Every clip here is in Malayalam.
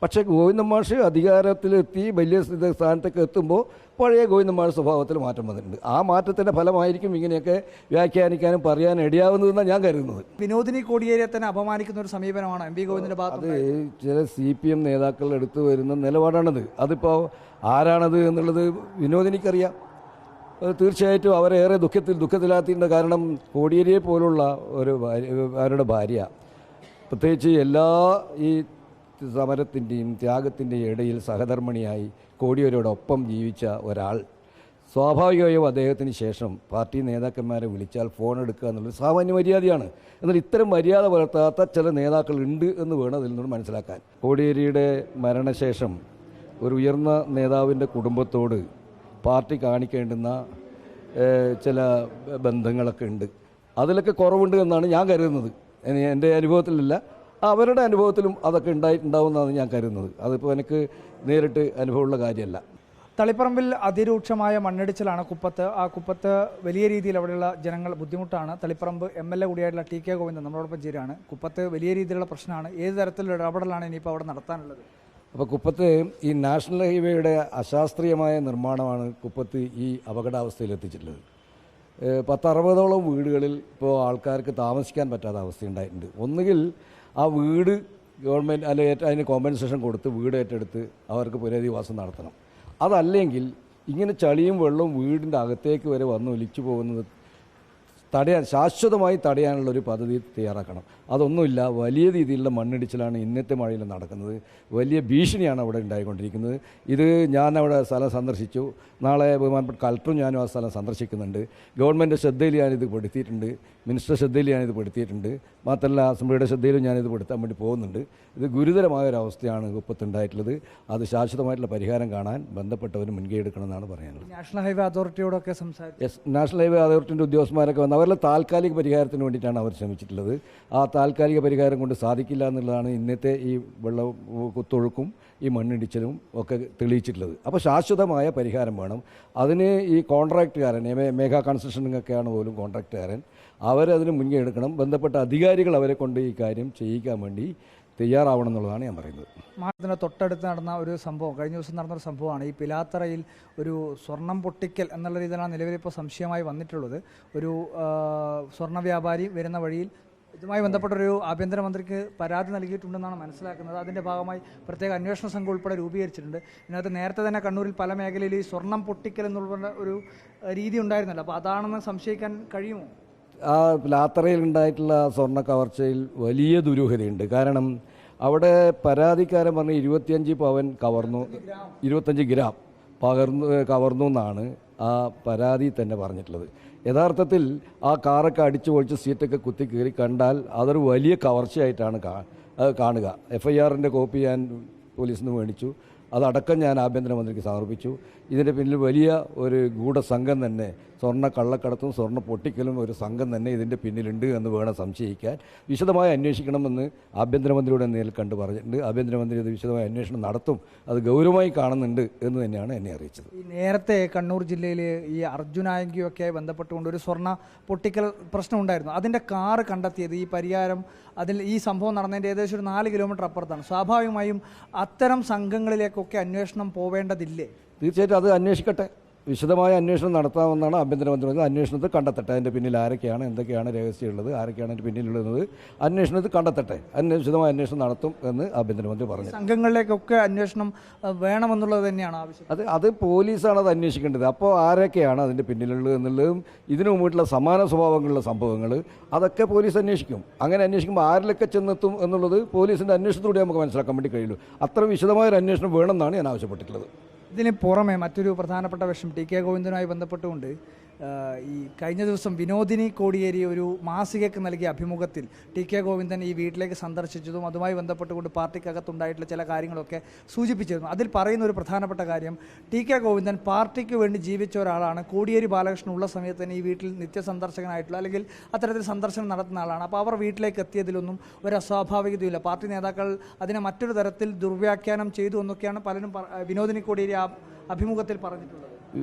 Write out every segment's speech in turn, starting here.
പക്ഷേ ഗോവിന്ദൻ മാഷ് അധികാരത്തിലെത്തി വലിയ സ്ഥാനത്തൊക്കെ എത്തുമ്പോൾ പഴയ ഗോവിന്ദൻ മാഷ് സ്വഭാവത്തിൽ മാറ്റം വന്നിട്ടുണ്ട്. ആ മാറ്റത്തിൻ്റെ ഫലമായിരിക്കും ഇങ്ങനെയൊക്കെ വ്യാഖ്യാനിക്കാനും പറയാനും ഇടയാവുന്നതെന്നാണ് ഞാൻ കരുതുന്നത്. വിനോദിനി കോടിയേരിയെ തന്നെ അപമാനിക്കുന്ന ഒരു സമീപനമാണ് എം വി ഗോവിന്ദൻ്റെ ഭാഗത്ത്. അത് ചില CPM നേതാക്കൾ എടുത്തു വരുന്ന നിലപാടാണത്. അതിപ്പോൾ ആരാണത് എന്നുള്ളത് വിനോദിനിക്കറിയാം. തീർച്ചയായിട്ടും അവരേറെ ദുഃഖത്തിലാത്തിൻ്റെ കാരണം കോടിയേരിയെ പോലുള്ള അവരുടെ ഭാര്യ, പ്രത്യേകിച്ച് എല്ലാ ഈ സമരത്തിൻ്റെയും ത്യാഗത്തിൻ്റെയും ഇടയിൽ സഹധർമ്മിണിയായി കോടിയേരിയോടൊപ്പം ജീവിച്ച ഒരാൾ, സ്വാഭാവികമായും അദ്ദേഹത്തിന് ശേഷം പാർട്ടി നേതാക്കന്മാരെ വിളിച്ചാൽ ഫോൺ എടുക്കുക എന്നുള്ളത് സാമാന്യ മര്യാദയാണ്. എന്നാൽ ഇത്തരം മര്യാദ പുലർത്താത്ത ചില നേതാക്കൾ ഉണ്ട് എന്ന് വേണം അതിൽ നിന്ന് മനസ്സിലാക്കാൻ. കോടിയേരിയുടെ മരണശേഷം ഒരു ഉയർന്ന നേതാവിൻ്റെ കുടുംബത്തോട് പാർട്ടി കാണിക്കേണ്ടുന്ന ചില ബന്ധങ്ങളൊക്കെ ഉണ്ട്. അതിലൊക്കെ കുറവുണ്ട് എന്നാണ് ഞാൻ കരുതുന്നത്. എൻ്റെ അനുഭവത്തിലല്ല, അവരുടെ അനുഭവത്തിലും അതൊക്കെ ഉണ്ടായിട്ടുണ്ടാവുമെന്നാണ് ഞാൻ കരുതുന്നത്. അതിപ്പോൾ എനിക്ക് നേരിട്ട് അനുഭവമുള്ള കാര്യമല്ല. തളിപ്പറമ്പിൽ അതിരൂക്ഷമായ മണ്ണിടിച്ചിലാണ് കുപ്പത്ത്. ആ കുപ്പത്ത് വലിയ രീതിയിൽ അവിടെയുള്ള ജനങ്ങൾ ബുദ്ധിമുട്ടാണ്. തളിപ്പറമ്പ് MLA കൂടിയായിട്ടുള്ള TK ഗോവിന്ദൻ നമ്മളോടൊപ്പം ചേരുകയാണ്. കുപ്പത്ത് വലിയ രീതിയിലുള്ള പ്രശ്നമാണ്. ഏത് തരത്തിലുള്ള ഇടപെടലാണ് ഇനിയിപ്പോൾ അവിടെ നടത്താനുള്ളത്? അപ്പോൾ കുപ്പത്ത് ഈ നാഷണൽ ഹൈവേയുടെ അശാസ്ത്രീയമായ നിർമ്മാണമാണ് കുപ്പത്ത് ഈ അപകടാവസ്ഥയിലെത്തിച്ചിട്ടുള്ളത്. 10-60ഓളം വീടുകളിൽ ഇപ്പോൾ ആൾക്കാർക്ക് താമസിക്കാൻ പറ്റാത്ത അവസ്ഥയുണ്ടായിട്ടുണ്ട്. ഒന്നുകിൽ ആ വീട് ഗവൺമെൻറ് അല്ലെങ്കിൽ അതിന് കോമ്പൻസേഷൻ കൊടുത്ത് വീട് ഏറ്റെടുത്ത് അവർക്ക് പുനരധിവാസം നടത്തണം. അതല്ലെങ്കിൽ ഇങ്ങനെ ചളിയും വെള്ളവും വീടിൻ്റെ അകത്തേക്ക് വരെ വന്ന് ഒലിച്ചു പോകുന്നത് ശാശ്വതമായി തടയാനുള്ളൊരു പദ്ധതി തയ്യാറാക്കണം. അതൊന്നുമില്ല. വലിയ രീതിയിലുള്ള മണ്ണിടിച്ചിലാണ് ഇന്നത്തെ മഴയിൽ നടക്കുന്നത്. വലിയ ഭീഷണിയാണ് അവിടെ ഉണ്ടായിക്കൊണ്ടിരിക്കുന്നത്. ഇത് ഞാൻ സ്ഥലം സന്ദർശിച്ചു. നാളെ ബഹുമാനപ്പെട്ട കളക്ടറും ഞാനും ആ സ്ഥലം സന്ദർശിക്കുന്നുണ്ട്. ഗവൺമെൻറ് ശ്രദ്ധയിൽ ഞാനിത് പെടുത്തിയിട്ടുണ്ട്. മിനിസ്റ്റർ ശ്രദ്ധയിൽ ഞാനിത് പെടുത്തിയിട്ടുണ്ട്. മാത്രമല്ല അസംബ്ലിയുടെ ശ്രദ്ധയിലും ഞാനിത് പെടുത്താൻ വേണ്ടി പോകുന്നുണ്ട്. ഇത് ഗുരുതരമായൊരവസ്ഥയാണ് കുപ്പത്തുണ്ടായിട്ടുള്ളത്. അത് ശാശ്വതമായിട്ടുള്ള പരിഹാരം കാണാൻ ബന്ധപ്പെട്ടവർ മുൻകൈ എടുക്കണമെന്നാണ് പറയാനുള്ളത്. നാഷണൽ ഹൈവേ അതോറിറ്റിയോടൊക്കെ യെസ്, നാഷണൽ ഹൈവേ അതോറിറ്റിൻ്റെ ഉദ്യോഗസ്ഥന്മാരൊക്കെ വന്ന് അവരുടെ താൽക്കാലിക പരിഹാരത്തിന് വേണ്ടിയിട്ടാണ് അവർ ശ്രമിച്ചിട്ടുള്ളത്. ആ താൽക്കാലിക പരിഹാരം കൊണ്ട് സാധിക്കില്ല എന്നുള്ളതാണ് ഇന്നത്തെ ഈ കുത്തൊഴുക്കും ഈ മണ്ണിടിച്ചിലും ഒക്കെ തെളിയിച്ചിട്ടുള്ളത്. അപ്പോൾ ശാശ്വതമായ പരിഹാരം വേണം. അതിന് ഈ കോൺട്രാക്റ്റുകാരൻ മേഘ കൺസ്ട്രക്ഷനൊക്കെയാണ് പോലും കോൺട്രാക്റ്റുകാരൻ, അവരതിന് മുൻകൈ എടുക്കണം. ബന്ധപ്പെട്ട അധികാരികൾ അവരെ കൊണ്ട് ഈ കാര്യം ചെയ്യിക്കാൻ വേണ്ടി തയ്യാറാവണം എന്നുള്ളതാണ് ഞാൻ പറയുന്നത്. മാഡത്തിന് തൊട്ടടുത്ത് നടന്ന ഒരു സംഭവം, കഴിഞ്ഞ ദിവസം നടന്നൊരു സംഭവമാണ് ഈ പിലാത്തറയിൽ ഒരു സ്വർണം പൊട്ടിക്കൽ എന്നുള്ള രീതിയിലാണ് നിലവിലിപ്പോൾ സംശയമായി വന്നിട്ടുള്ളത്. ഒരു സ്വർണ്ണ വ്യാപാരി വരുന്ന വഴിയിൽ ഇതുമായി ബന്ധപ്പെട്ടൊരു ആഭ്യന്തരമന്ത്രിക്ക് പരാതി നൽകിയിട്ടുണ്ടെന്നാണ് മനസ്സിലാക്കുന്നത്. അതിൻ്റെ ഭാഗമായി പ്രത്യേക അന്വേഷണ സംഘം ഉൾപ്പെടെ രൂപീകരിച്ചിട്ടുണ്ട്. ഇതിനകത്ത് നേരത്തെ തന്നെ കണ്ണൂരിൽ പല മേഖലയിൽ ഈ സ്വർണം പൊട്ടിക്കൽ എന്നുള്ള ഒരു രീതി ഉണ്ടായിരുന്നല്ലോ. അപ്പോൾ അതാണെന്ന് സംശയിക്കാൻ കഴിയുമോ? ആ പിലാത്തറയിൽ ഉണ്ടായിട്ടുള്ള സ്വർണ്ണ കവർച്ചയിൽ വലിയ ദുരൂഹതയുണ്ട്. കാരണം അവിടെ പരാതിക്കാരൻ പറഞ്ഞ് 25 പവൻ കവർന്നു, 25 ഗ്രാം കവർന്നു എന്നാണ് ആ പരാതി തന്നെ പറഞ്ഞിട്ടുള്ളത്. യഥാർത്ഥത്തിൽ ആ കാറൊക്കെ അടിച്ചു പൊളിച്ച് സീറ്റൊക്കെ കുത്തി കയറി കണ്ടാൽ അതൊരു വലിയ കവർച്ചയായിട്ടാണ് കാണുക. FIRൻ്റെ കോപ്പി ഞാൻ പോലീസിന് മേടിച്ചു. അതടക്കം ഞാൻ ആഭ്യന്തരമന്ത്രിക്ക് സമർപ്പിച്ചു. ഇതിൻ്റെ പിന്നിൽ വലിയ ഒരു ഗൂഢസംഘം തന്നെ, സ്വർണ്ണ കള്ളക്കടത്തും സ്വർണ്ണ പൊട്ടിക്കലും ഒരു സംഘം തന്നെ ഇതിൻ്റെ പിന്നിലുണ്ട് എന്ന് വേണം സംശയിക്കാൻ. വിശദമായി അന്വേഷിക്കണമെന്ന് ആഭ്യന്തരമന്ത്രിയുടെ നേരിൽ കണ്ട് പറഞ്ഞിട്ടുണ്ട്. ആഭ്യന്തരമന്ത്രി അത് വിശദമായ അന്വേഷണം നടത്തും. അത് ഗൗരവമായി കാണുന്നുണ്ട് എന്ന് തന്നെയാണ് എന്നെ അറിയിച്ചത്. ഈ നേരത്തെ കണ്ണൂർ ജില്ലയിൽ ഈ അർജുനായങ്കിയൊക്കെ ബന്ധപ്പെട്ടുകൊണ്ട് ഒരു സ്വർണ്ണ പൊട്ടിക്കൽ പ്രശ്നം ഉണ്ടായിരുന്നു. അതിൻ്റെ കാറ് കണ്ടെത്തിയത് ഈ പരിയാരം, അതിൽ ഈ സംഭവം നടന്നതിൻ്റെ ഏകദേശം ഒരു 4 കിലോമീറ്റർ അപ്പുറത്താണ്. സ്വാഭാവികമായും അത്തരം സംഘങ്ങളിലേക്കൊക്കെ അന്വേഷണം പോവേണ്ടതില്ലേ? തീർച്ചയായിട്ടും അത് അന്വേഷിക്കട്ടെ. വിശദമായ അന്വേഷണം നടത്താമെന്നാണ് ആഭ്യന്തരമന്ത്രി പറഞ്ഞത്. അന്വേഷണത്തിൽ കണ്ടെത്തട്ടെ അതിൻ്റെ പിന്നിൽ ആരൊക്കെയാണ്, എന്തൊക്കെയാണ് രഹസ്യമുള്ളത്, ആരൊക്കെയാണ് അതിൻ്റെ പിന്നിലുള്ളത് അന്വേഷണത്തിൽ കണ്ടെത്തട്ടെ. വിശദമായ അന്വേഷണം നടത്തും എന്ന് ആഭ്യന്തരമന്ത്രി പറഞ്ഞു. സംഘങ്ങളിലേക്കൊക്കെ അന്വേഷണം വേണമെന്നുള്ളത് തന്നെയാണ് ആവശ്യം. അത് പോലീസാണ് അത് അന്വേഷിക്കേണ്ടത്. അപ്പോൾ ആരൊക്കെയാണ് അതിൻ്റെ പിന്നിലുള്ളത് എന്നുള്ളതും ഇതിനു മുമ്പിട്ടുള്ള സമാന സ്വഭാവങ്ങളുള്ള സംഭവങ്ങൾ അതൊക്കെ പോലീസ് അന്വേഷിക്കും. അങ്ങനെ അന്വേഷിക്കുമ്പോൾ ആരിലൊക്കെ ചെന്നെത്തും എന്നുള്ളത് പോലീസിൻ്റെ അന്വേഷണത്തിലൂടെ നമുക്ക് മനസ്സിലാക്കാൻ വേണ്ടി കഴിയുള്ളൂ. അത്ര വിശദമായൊരു അന്വേഷണം വേണമെന്നാണ് ഞാൻ ആവശ്യപ്പെട്ടിട്ടുള്ളത്. ഇതിന് പുറമെ മറ്റൊരു പ്രധാനപ്പെട്ട വിഷയം TK ഗോവിന്ദനുമായി ബന്ധപ്പെട്ടുകൊണ്ട് ഈ കഴിഞ്ഞ ദിവസം വിനോദിനി കോടിയേരി ഒരു മാസികയ്ക്ക് നൽകിയ അഭിമുഖത്തിൽ TK ഗോവിന്ദൻ ഈ വീട്ടിലേക്ക് സന്ദർശിച്ചതും അതുമായി ബന്ധപ്പെട്ടുകൊണ്ട് പാർട്ടിക്കകത്തുണ്ടായിട്ടുള്ള ചില കാര്യങ്ങളൊക്കെ സൂചിപ്പിച്ചിരുന്നു. അതിൽ പറയുന്ന ഒരു പ്രധാനപ്പെട്ട കാര്യം, TK ഗോവിന്ദൻ പാർട്ടിക്ക് വേണ്ടി ജീവിച്ച ഒരാളാണ്. കോടിയേരി ബാലകൃഷ്ണൻ ഉള്ള സമയത്ത് തന്നെ ഈ വീട്ടിൽ നിത്യസന്ദർശകനായിട്ടുള്ള അല്ലെങ്കിൽ അത്തരത്തിൽ സന്ദർശനം നടത്തുന്ന ആളാണ്. അപ്പോൾ അവർ വീട്ടിലേക്ക് എത്തിയതിലൊന്നും ഒരു അസ്വാഭാവികതയില്ല. പാർട്ടി നേതാക്കൾ അതിനെ മറ്റൊരു തരത്തിൽ ദുർവ്യാഖ്യാനം ചെയ്തു എന്നൊക്കെയാണ് പലരും വിനോദിനി കോടിയേരി ആ അഭിമുഖത്തിൽ പറഞ്ഞിട്ടുള്ളത്.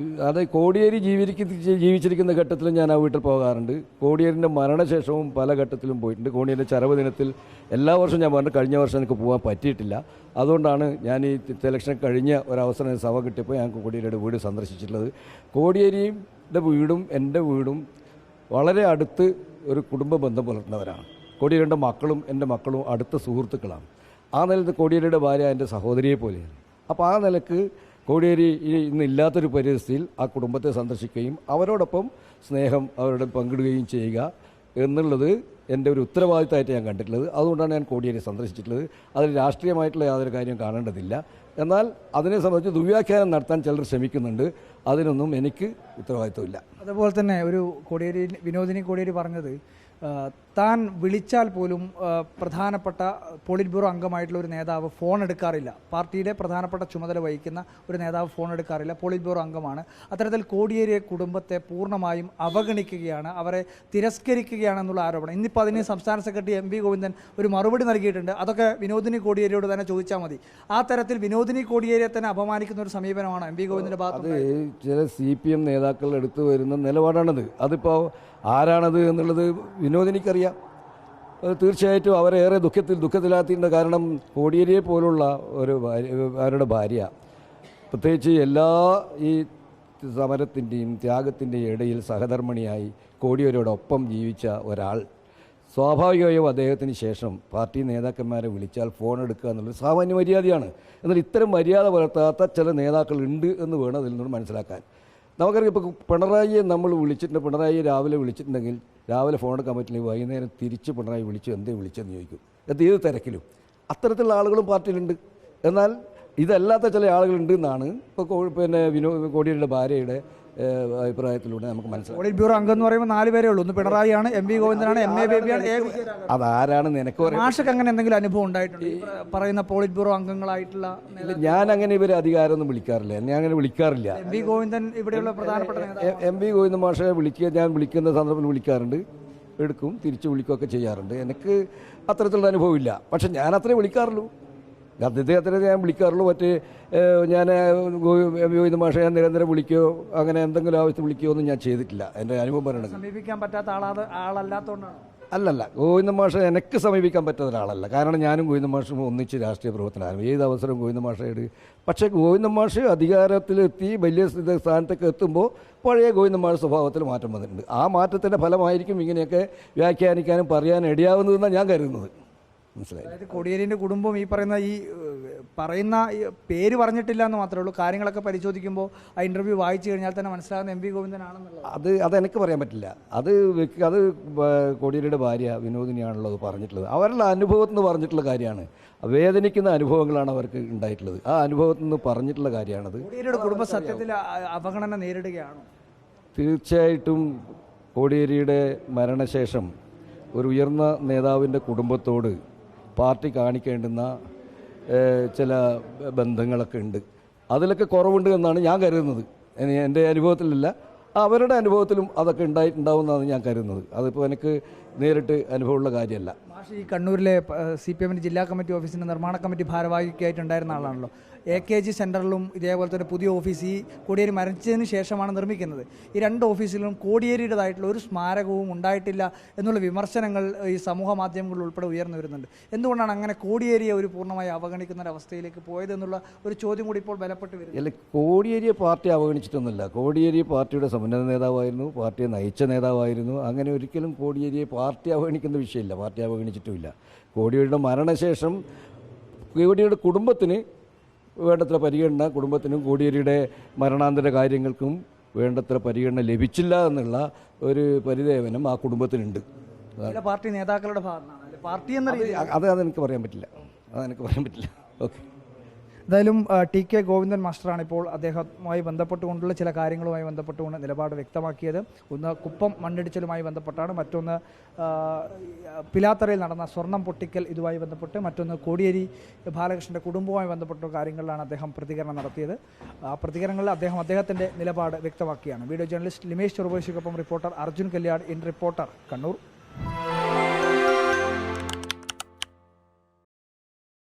അത് കോടിയേരി ജീവിച്ചിരിക്കുന്ന ഘട്ടത്തിൽ ഞാൻ ആ വീട്ടിൽ പോകാറുണ്ട്. കോടിയേരിൻ്റെ മരണശേഷവും പല ഘട്ടത്തിലും പോയിട്ടുണ്ട്. കോടിയേരിൻ്റെ ചരവ് ദിനത്തിൽ എല്ലാ വർഷവും ഞാൻ പറഞ്ഞു, കഴിഞ്ഞ വർഷം എനിക്ക് പോകാൻ പറ്റിയിട്ടില്ല. അതുകൊണ്ടാണ് ഞാൻ ഈ ഇലക്ഷൻ കഴിഞ്ഞ ഒരവസരം സഭ കിട്ടിയപ്പോൾ ഞാൻ കോടിയേരിയുടെ വീട് സന്ദർശിച്ചിട്ടുള്ളത്. കോടിയേരിയുടെ വീടും എൻ്റെ വീടും വളരെ അടുത്ത് ഒരു കുടുംബ ബന്ധം പുലർത്തുന്നവരാണ്. കോടിയേരിയുടെ മക്കളും എൻ്റെ മക്കളും അടുത്ത സുഹൃത്തുക്കളാണ്. ആ നിലത്ത് കോടിയേരിയുടെ ഭാര്യ എൻ്റെ സഹോദരിയെ പോലെയാണ്. അപ്പോൾ ആ നിലക്ക് കോടിയേരി ഇന്നില്ലാത്തൊരു പരിസ്ഥിതിയിൽ ആ കുടുംബത്തെ സന്ദർശിക്കുകയും അവരോടൊപ്പം സ്നേഹം അവരുടെ പങ്കിടുകയും ചെയ്യുക എന്നുള്ളത് എൻ്റെ ഒരു ഉത്തരവാദിത്തമായിട്ട് ഞാൻ കണ്ടിട്ടുള്ളത്. അതുകൊണ്ടാണ് ഞാൻ കോടിയേരി സന്ദർശിച്ചിട്ടുള്ളത്. അതിൽ രാഷ്ട്രീയമായിട്ടുള്ള യാതൊരു കാര്യം കാണേണ്ടതില്ല. എന്നാൽ അതിനെ സംബന്ധിച്ച് ദുർവ്യാഖ്യാനം നടത്താൻ ചിലർ ശ്രമിക്കുന്നുണ്ട്. അതിനൊന്നും എനിക്ക് ഉത്തരവാദിത്തമില്ല. അതുപോലെ തന്നെ ഒരു വിനോദിനി കോടിയേരി പറഞ്ഞത് താൻ വിളിച്ചാൽ പോലും പ്രധാനപ്പെട്ട പോളിറ്റ് ബ്യൂറോ അംഗമായിട്ടുള്ള ഒരു നേതാവ് ഫോൺ എടുക്കാറില്ല. പാർട്ടിയുടെ പ്രധാനപ്പെട്ട ചുമതല വഹിക്കുന്ന ഒരു നേതാവ് ഫോൺ എടുക്കാറില്ല, പോളിറ്റ് ബ്യൂറോ അംഗമാണ്. അത്തരത്തിൽ കോടിയേരിയെ കുടുംബത്തെ പൂർണ്ണമായും അവഗണിക്കുകയാണ്, അവരെ തിരസ്കരിക്കുകയാണെന്നുള്ള ആരോപണം. ഇന്നിപ്പോൾ അതിന് സംസ്ഥാന സെക്രട്ടറി എം വി ഗോവിന്ദൻ ഒരു മറുപടി നൽകിയിട്ടുണ്ട്. അതൊക്കെ വിനോദിനി കോടിയേരിയോട് തന്നെ ചോദിച്ചാൽ മതി. ആ തരത്തിൽ വിനോദിനി കോടിയേരിയെ തന്നെ അപമാനിക്കുന്ന ഒരു സമീപനമാണ് എം വി ഗോവിന്ദൻ്റെ ഭാഗത്ത്. അത് ചില CPM നേതാക്കൾ എടുത്തു വരുന്ന നിലപാടാണത്. അതിപ്പോൾ ആരാണത് എന്നുള്ളത് വിനോദിനിക്കറിയാം. തീർച്ചയായിട്ടും അവരേറെ ദുഃഖത്തിലാത്തിൻ്റെ കാരണം കോടിയേരിയെ പോലുള്ള അവരുടെ ഭാര്യ, പ്രത്യേകിച്ച് എല്ലാ ഈ സമരത്തിൻ്റെയും ത്യാഗത്തിൻ്റെയും ഇടയിൽ സഹധർമ്മിണിയായി കോടിയേരിയോടൊപ്പം ജീവിച്ച ഒരാൾ സ്വാഭാവികമായും അദ്ദേഹത്തിന് ശേഷം പാർട്ടി നേതാക്കന്മാരെ വിളിച്ചാൽ ഫോൺ എടുക്കുക എന്നുള്ളത് സാമാന്യ മര്യാദയാണ്. എന്നാൽ ഇത്തരം മര്യാദ പുലർത്താത്ത ചില നേതാക്കൾ ഉണ്ട് എന്ന് വേണം അതിൽ നിന്ന് മനസ്സിലാക്കാൻ. നമുക്കറിയാം, ഇപ്പോൾ പിണറായിയെ നമ്മൾ വിളിച്ചിട്ടുണ്ട്. പിണറായി രാവിലെ വിളിച്ചിട്ടുണ്ടെങ്കിൽ രാവിലെ ഫോൺ എടുക്കാൻ പറ്റില്ലെങ്കിൽ വൈകുന്നേരം തിരിച്ച് പിണറായി വിളിച്ചു, എന്തേ വിളിച്ചെന്ന് ചോദിക്കും. ഏത് തിരക്കിലും അത്തരത്തിലുള്ള ആളുകളും പാർട്ടിയിലുണ്ട്. എന്നാൽ ഇതല്ലാത്ത ചില ആളുകളുണ്ട് എന്നാണ് ഇപ്പോൾ കോടിയേരിയുടെ ഭാര്യയുടെ അഭിപ്രായത്തിലൂടെ നമുക്ക് മനസ്സിലാവും. പോളിറ്റ് ബ്യൂറോ അംഗം എന്ന് പറയുമ്പോൾ 4 പേരേ ഉള്ളൂ. ഒന്ന് പിണറായിയാണ്, എം വി ഗോവിന്ദനാണ്, MA ബേബിയാണ്. അതാരാണ് നിനക്ക് പറയാം? മാഷക്ക് അങ്ങനെ എന്തെങ്കിലും അനുഭവം ഉണ്ടായിട്ടുണ്ട് പറയുന്ന പോളിറ്റ് ബ്യൂറോ അംഗങ്ങളായിട്ടുള്ള? ഞാൻ അങ്ങനെ ഇവരെ അധികാരമൊന്നും വിളിക്കാറില്ല. ഞാൻ അങ്ങനെ വിളിക്കാറില്ല. എം വി ഗോവിന്ദൻ ഇവിടെയുള്ള പ്രധാനപ്പെട്ട എം വി ഗോവിന്ദൻ മാഷെ ഞാൻ വിളിക്കുന്ന സന്ദർഭത്തിൽ വിളിക്കാറുണ്ട്, എടുക്കും, തിരിച്ച് വിളിക്കുകയൊക്കെ ചെയ്യാറുണ്ട്. എനിക്ക് അത്തരത്തിലുള്ള അനുഭവമില്ല. പക്ഷെ ഞാൻ അത്രേ വിളിക്കാറുള്ളൂ. അദ്ദേഹത്തിനെ ഞാൻ വിളിക്കാറുള്ളൂ. മറ്റേ ഞാൻ ഗോവിന്ദ മാഷെ ഞാൻ നിരന്തരം വിളിക്കുകയോ അങ്ങനെ എന്തെങ്കിലും ആവശ്യത്തിന് വിളിക്കുകയോ ഒന്നും ഞാൻ ചെയ്തിട്ടില്ല. എൻ്റെ അനുഭവം പറയണത് സമീപിക്കാൻ പറ്റാത്ത ആളല്ലാത്തതുകൊണ്ടാണ്. അല്ലല്ല, ഗോവിന്ദ മാഷെ എനിക്ക് സമീപിക്കാൻ പറ്റുന്ന ഒരാളല്ല. കാരണം ഞാനും ഗോവിന്ദ മാഷും ഒന്നിച്ച് രാഷ്ട്രീയ പ്രവർത്തനമാണ്. ഏത് അവസരവും ഗോവിന്ദ മാഷയോട്. പക്ഷേ ഗോവിന്ദ മാഷ് അധികാരത്തിലെത്തി വലിയ സ്ഥാനത്തൊക്കെ എത്തുമ്പോൾ പഴയ ഗോവിന്ദ മാഷ് സ്വഭാവത്തിൽ മാറ്റം വന്നിട്ടുണ്ട്. ആ മാറ്റത്തിൻ്റെ ഫലമായിരിക്കും ഇങ്ങനെയൊക്കെ വ്യാഖ്യാനിക്കാനും പറയാനും ഇടയാവുന്നതെന്നാണ് ഞാൻ കരുതുന്നത്. മനസ്സിലായി. അതായത് കോടിയേരിൻ്റെ കുടുംബം ഈ പറയുന്ന പേര് പറഞ്ഞിട്ടില്ല എന്ന് മാത്രമേ ഉള്ളൂ. കാര്യങ്ങളൊക്കെ പരിശോധിക്കുമ്പോൾ ആ ഇൻ്റർവ്യൂ വായിച്ചു കഴിഞ്ഞാൽ തന്നെ മനസ്സിലാകുന്ന എം വി ഗോവിന്ദനാണെന്നുള്ളത്. അതെനിക്ക് പറയാൻ പറ്റില്ല. അത് കോടിയേരിയുടെ ഭാര്യ വിനോദിനിയാണല്ലോ അത് പറഞ്ഞിട്ടുള്ളത്. അവരുടെ അനുഭവത്തിൽ നിന്ന് പറഞ്ഞിട്ടുള്ള കാര്യമാണ്. വേദനിക്കുന്ന അനുഭവങ്ങളാണ് അവർക്ക് ഉണ്ടായിട്ടുള്ളത്. ആ അനുഭവത്തിൽ നിന്ന് പറഞ്ഞിട്ടുള്ള കാര്യമാണത്. കോടിയേരിയുടെ കുടുംബ സത്യത്തിൽ അവഗണന നേരിടുകയാണോ? തീർച്ചയായിട്ടും കോടിയേരിയുടെ മരണശേഷം ഒരു ഉയർന്ന നേതാവിൻ്റെ കുടുംബത്തോട് പാർട്ടി കാണിക്കേണ്ടുന്ന ചില ബന്ധങ്ങളൊക്കെ ഉണ്ട്. അതിലൊക്കെ കുറവുണ്ട് എന്നാണ് ഞാൻ കരുതുന്നത്. എൻ്റെ അനുഭവത്തിലല്ല, അവരുടെ അനുഭവത്തിലും അതൊക്കെ ഉണ്ടായിട്ടുണ്ടാവുമെന്നാണ് ഞാൻ കരുതുന്നത്. അതിപ്പോൾ എനിക്ക് നേരിട്ട് അനുഭവമുള്ള കാര്യമല്ല. മാഷ് ഈ കണ്ണൂരിലെ CPM ജില്ലാ കമ്മിറ്റി ഓഫീസിൻ്റെ നിർമ്മാണ കമ്മിറ്റി ഭാരവാഹിക്കായിട്ടുണ്ടായിരുന്ന ആളാണല്ലോ. AKG സെൻറ്ററിലും ഇതേപോലെ തന്നെ പുതിയ ഓഫീസ് ഈ കോടിയേരി മരിച്ചതിന് ശേഷമാണ് നിർമ്മിക്കുന്നത്. ഈ 2 ഓഫീസിലും കോടിയേരിയുടേതായിട്ടുള്ള ഒരു സ്മാരകവും ഉണ്ടായിട്ടില്ല എന്നുള്ള വിമർശനങ്ങൾ ഈ സമൂഹ മാധ്യമങ്ങളിൽ ഉൾപ്പെടെ ഉയർന്നു വരുന്നുണ്ട്. എന്തുകൊണ്ടാണ് അങ്ങനെ കോടിയേരിയെ ഒരു പൂർണ്ണമായി അവഗണിക്കുന്ന ഒരവസ്ഥയിലേക്ക് പോയതെന്നുള്ള ഒരു ചോദ്യം കൂടി ഇപ്പോൾ ബലപ്പെട്ട് വരുന്നു. അല്ല, കോടിയേരിയെ പാർട്ടി അവഗണിച്ചിട്ടൊന്നുമില്ല. കോടിയേരി പാർട്ടിയുടെ സമുന്നത നേതാവായിരുന്നു, പാർട്ടിയെ നയിച്ച നേതാവായിരുന്നു. അങ്ങനെ ഒരിക്കലും കോടിയേരിയെ പാർട്ടി അവഗണിക്കുന്ന വിഷയമില്ല. പാർട്ടി അവഗണിച്ചിട്ടുമില്ല. കോടിയേരിയുടെ മരണശേഷം കോടിയേരിയുടെ കുടുംബത്തിന് വേണ്ടത്ര പരിഗണന, കുടുംബത്തിനും കോടിയേരിയുടെ മരണാന്തര കാര്യങ്ങൾക്കും വേണ്ടത്ര പരിഗണന ലഭിച്ചില്ല എന്നുള്ള ഒരു പരിദേവനം ആ കുടുംബത്തിനുണ്ട്. പാർട്ടി നേതാക്കളുടെ ഭാഗത്താണ് പാർട്ടി എന്ന അതെനിക്ക് പറയാൻ പറ്റില്ല. ഓക്കെ. എന്തായാലും TK ഗോവിന്ദൻ മാസ്റ്ററാണ് ഇപ്പോൾ അദ്ദേഹവുമായി ബന്ധപ്പെട്ടുകൊണ്ടുള്ള ചില കാര്യങ്ങളുമായി ബന്ധപ്പെട്ടുകൊണ്ട് നിലപാട് വ്യക്തമാക്കിയത്. ഒന്ന് കുപ്പം മണ്ണിടിച്ചിലുമായി ബന്ധപ്പെട്ടാണ്, മറ്റൊന്ന് പിലാത്തറയിൽ നടന്ന സ്വർണം പൊട്ടിക്കൽ ഇതുമായി ബന്ധപ്പെട്ട്, മറ്റൊന്ന് കോടിയേരി ബാലകൃഷ്ണൻ്റെ കുടുംബവുമായി ബന്ധപ്പെട്ട കാര്യങ്ങളിലാണ് അദ്ദേഹം പ്രതികരണം നടത്തിയത്. ആ പ്രതികരണങ്ങളിൽ അദ്ദേഹത്തിൻ്റെ നിലപാട് വ്യക്തമാക്കിയാണ്. വീഡിയോ ജേർണലിസ്റ്റ് ലിമേഷ് ചെറുപേശിക്കൊപ്പം reporter Arjun Kalyad, in reporter, Kannur.